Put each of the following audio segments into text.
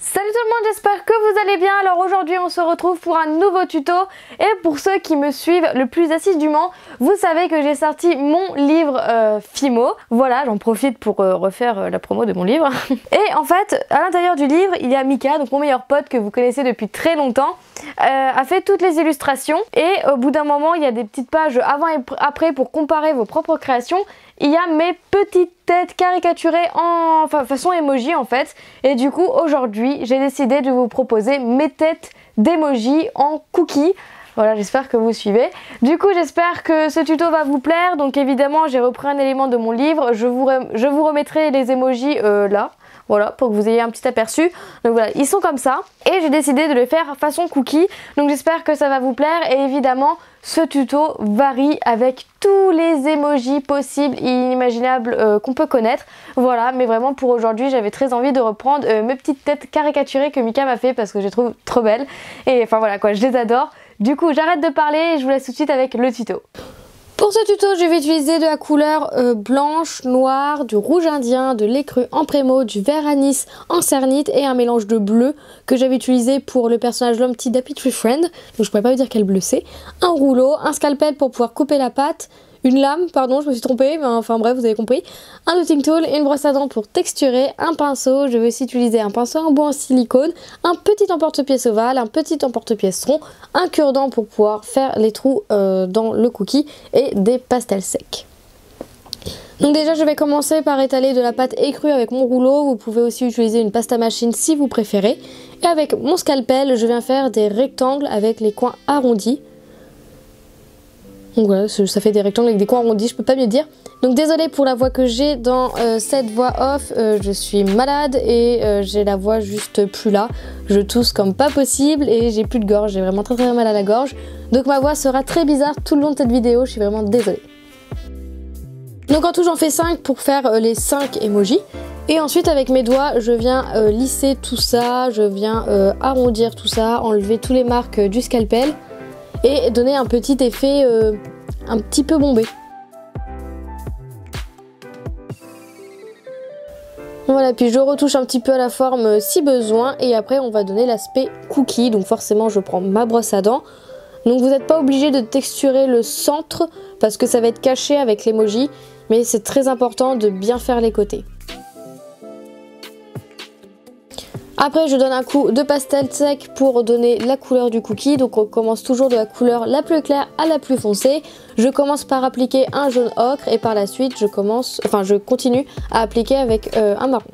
Salut tout le monde, j'espère que vous allez bien. Alors aujourd'hui on se retrouve pour un nouveau tuto et pour ceux qui me suivent le plus assidûment, vous savez que j'ai sorti mon livre Fimo. Voilà, j'en profite pour refaire la promo de mon livre. Et en fait, à l'intérieur du livre, il y a Mika, donc mon meilleur pote que vous connaissez depuis très longtemps, a fait toutes les illustrations et au bout d'un moment, il y a des petites pages avant et après pour comparer vos propres créations. Il y a mes petites têtes caricaturées en façon emoji en fait. Et du coup aujourd'hui j'ai décidé de vous proposer mes têtes d'emoji en cookies. Voilà, j'espère que vous suivez. Du coup j'espère que ce tuto va vous plaire. Donc évidemment j'ai repris un élément de mon livre. Je vous remettrai les emojis là. Voilà, pour que vous ayez un petit aperçu. Donc voilà, ils sont comme ça. Et j'ai décidé de les faire façon cookie. Donc j'espère que ça va vous plaire. Et évidemment, ce tuto varie avec tous les emojis possibles et inimaginables qu'on peut connaître. Voilà, mais vraiment pour aujourd'hui, j'avais très envie de reprendre mes petites têtes caricaturées que Mika m'a fait parce que je les trouve trop belles. Et enfin voilà quoi, je les adore. Du coup, j'arrête de parler et je vous laisse tout de suite avec le tuto. Pour ce tuto, je vais utiliser de la couleur blanche, noire, du rouge indien, de l'écru en prémo, du vert anis en cernite et un mélange de bleu que j'avais utilisé pour le personnage l'homme petit d'Happy Tree Friend. Donc je pourrais pas vous dire quel bleu c'est. Un rouleau, un scalpel pour pouvoir couper la pâte, une lame, pardon, je me suis trompée, mais enfin bref, vous avez compris. Un dotting tool, une brosse à dents pour texturer, un pinceau, je vais aussi utiliser un pinceau en bois en silicone, un petit emporte-pièce ovale, un petit emporte-pièce rond, un cure-dent pour pouvoir faire les trous dans le cookie et des pastels secs. Donc déjà je vais commencer par étaler de la pâte écrue avec mon rouleau, vous pouvez aussi utiliser une pasta machine si vous préférez. Et avec mon scalpel, je viens faire des rectangles avec les coins arrondis. Donc voilà, ça fait des rectangles avec des coins arrondis, je peux pas mieux dire. Donc désolée pour la voix que j'ai dans cette voix off, je suis malade et j'ai la voix juste plus là. Je tousse comme pas possible et j'ai plus de gorge, j'ai vraiment très mal à la gorge. Donc ma voix sera très bizarre tout le long de cette vidéo, je suis vraiment désolée. Donc en tout j'en fais 5 pour faire les 5 emojis. Et ensuite avec mes doigts je viens lisser tout ça, je viens arrondir tout ça, enlever tous les marques du scalpel. Et donner un petit effet un petit peu bombé. Voilà, puis je retouche un petit peu à la forme si besoin et après on va donner l'aspect cookie. Donc forcément je prends ma brosse à dents. Donc vous n'êtes pas obligé de texturer le centre parce que ça va être caché avec l'emoji, mais c'est très important de bien faire les côtés. Après je donne un coup de pastel sec pour donner la couleur du cookie. Donc on commence toujours de la couleur la plus claire à la plus foncée. Je commence par appliquer un jaune ocre et par la suite je continue à appliquer avec un marron.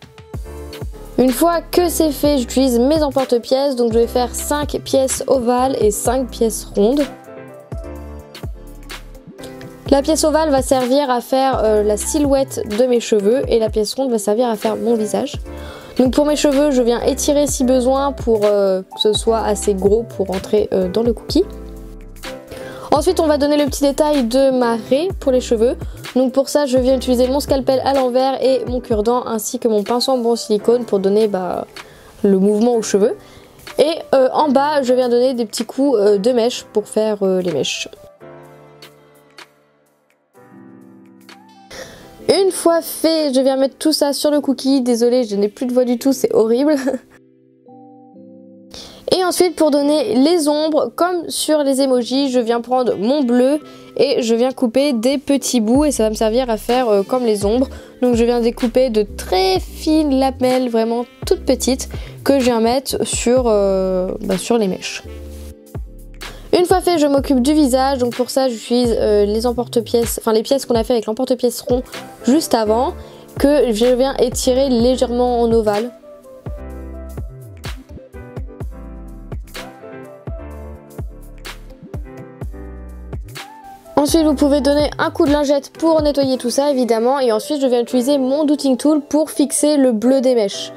Une fois que c'est fait, j'utilise mes emporte-pièces. Donc je vais faire 5 pièces ovales et 5 pièces rondes. La pièce ovale va servir à faire la silhouette de mes cheveux et la pièce ronde va servir à faire mon visage. Donc pour mes cheveux, je viens étirer si besoin pour que ce soit assez gros pour rentrer dans le cookie. Ensuite, on va donner le petit détail de ma raie pour les cheveux. Donc pour ça, je viens utiliser mon scalpel à l'envers et mon cure-dent ainsi que mon pinceau en bon silicone pour donner le mouvement aux cheveux. Et en bas, je viens donner des petits coups de mèche pour faire les mèches. Une fois fait, je viens mettre tout ça sur le cookie. Désolée, je n'ai plus de voix du tout, c'est horrible. Et ensuite, pour donner les ombres, comme sur les emojis, je viens prendre mon bleu et je viens couper des petits bouts et ça va me servir à faire comme les ombres. Donc je viens découper de très fines lamelles, vraiment toutes petites, que je viens mettre sur les mèches. Une fois fait, je m'occupe du visage, donc pour ça j'utilise les pièces qu'on a fait avec l'emporte-pièce rond juste avant, que je viens étirer légèrement en ovale. Ensuite vous pouvez donner un coup de lingette pour nettoyer tout ça évidemment, et ensuite je viens utiliser mon dotting tool pour fixer le bleu des mèches.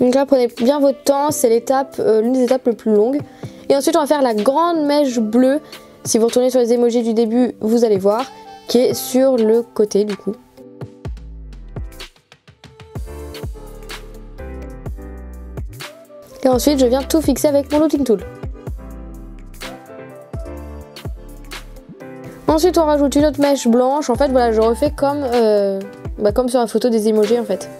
Donc là prenez bien votre temps, c'est l'une des étapes les plus longues. Et ensuite on va faire la grande mèche bleue. Si vous retournez sur les emojis du début, vous allez voir, qui est sur le côté du coup. Et ensuite je viens tout fixer avec mon looting tool. Ensuite on rajoute une autre mèche blanche, en fait voilà je refais comme sur la photo des emojis en fait.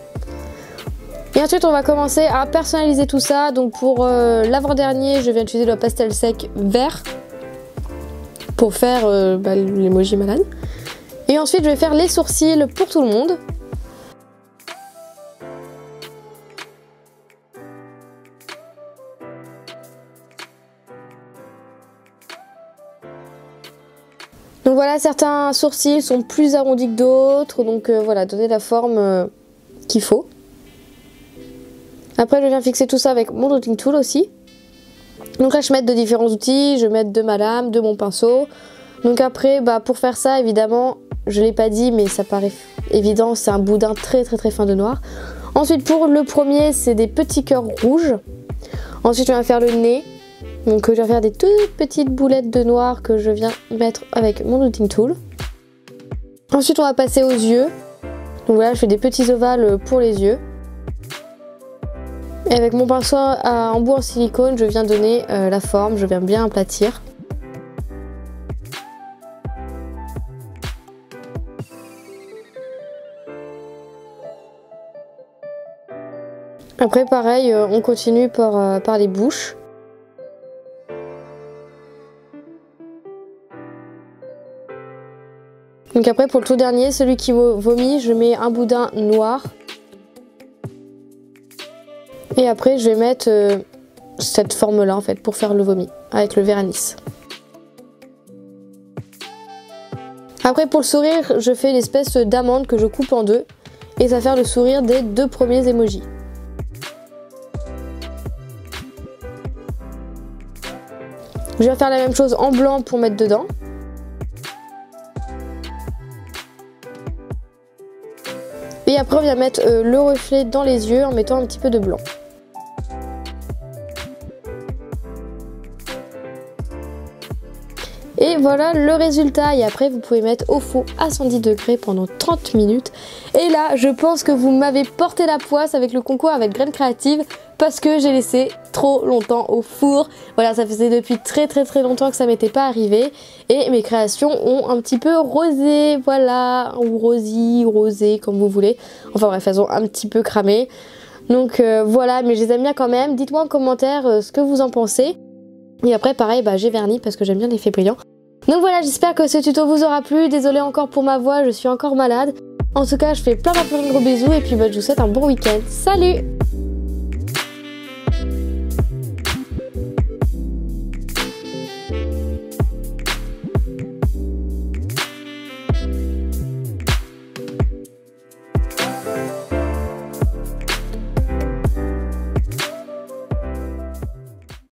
Et ensuite on va commencer à personnaliser tout ça, donc pour l'avant-dernier je viens d'utiliser le pastel sec vert pour faire l'emoji malade. Et ensuite je vais faire les sourcils pour tout le monde. Donc voilà, certains sourcils sont plus arrondis que d'autres, donc voilà, donner la forme qu'il faut. Après je viens fixer tout ça avec mon looting tool aussi. Donc là je vais mettre de différents outils, je vais mettre de ma lame, de mon pinceau. Donc après pour faire ça évidemment, je l'ai pas dit mais ça paraît évident, c'est un boudin très fin de noir. Ensuite pour le premier c'est des petits cœurs rouges. Ensuite je vais faire le nez. Donc je vais faire des toutes petites boulettes de noir que je viens mettre avec mon looting tool. Ensuite on va passer aux yeux. Donc voilà je fais des petits ovales pour les yeux. Et avec mon pinceau à embout en silicone je viens donner la forme, je viens bien aplatir. Après pareil on continue par les bouches. Donc après pour le tout dernier, celui qui vomit, je mets un boudin noir. Et après je vais mettre cette forme là en fait pour faire le vomi avec le vernis. Après pour le sourire, je fais l'espèce d'amande que je coupe en deux. Et ça va faire le sourire des deux premiers emojis. Je vais faire la même chose en blanc pour mettre dedans. Et après on vient mettre le reflet dans les yeux en mettant un petit peu de blanc. Et voilà le résultat. Et après vous pouvez mettre au four à 110 degrés pendant 30 minutes. Et là je pense que vous m'avez porté la poisse avec le concours avec Graines Créatives parce que j'ai laissé trop longtemps au four. Voilà, ça faisait depuis très longtemps que ça m'était pas arrivé. Et mes créations ont un petit peu rosé, voilà, ou rosé, comme vous voulez. Enfin bref, elles ont un petit peu cramé. Donc voilà, mais je les aime bien quand même. Dites-moi en commentaire ce que vous en pensez. Et après pareil, j'ai verni parce que j'aime bien l'effet brillant. Donc voilà, j'espère que ce tuto vous aura plu. Désolée encore pour ma voix, je suis encore malade. En tout cas, je fais plein de gros bisous et puis je vous souhaite un bon week-end. Salut!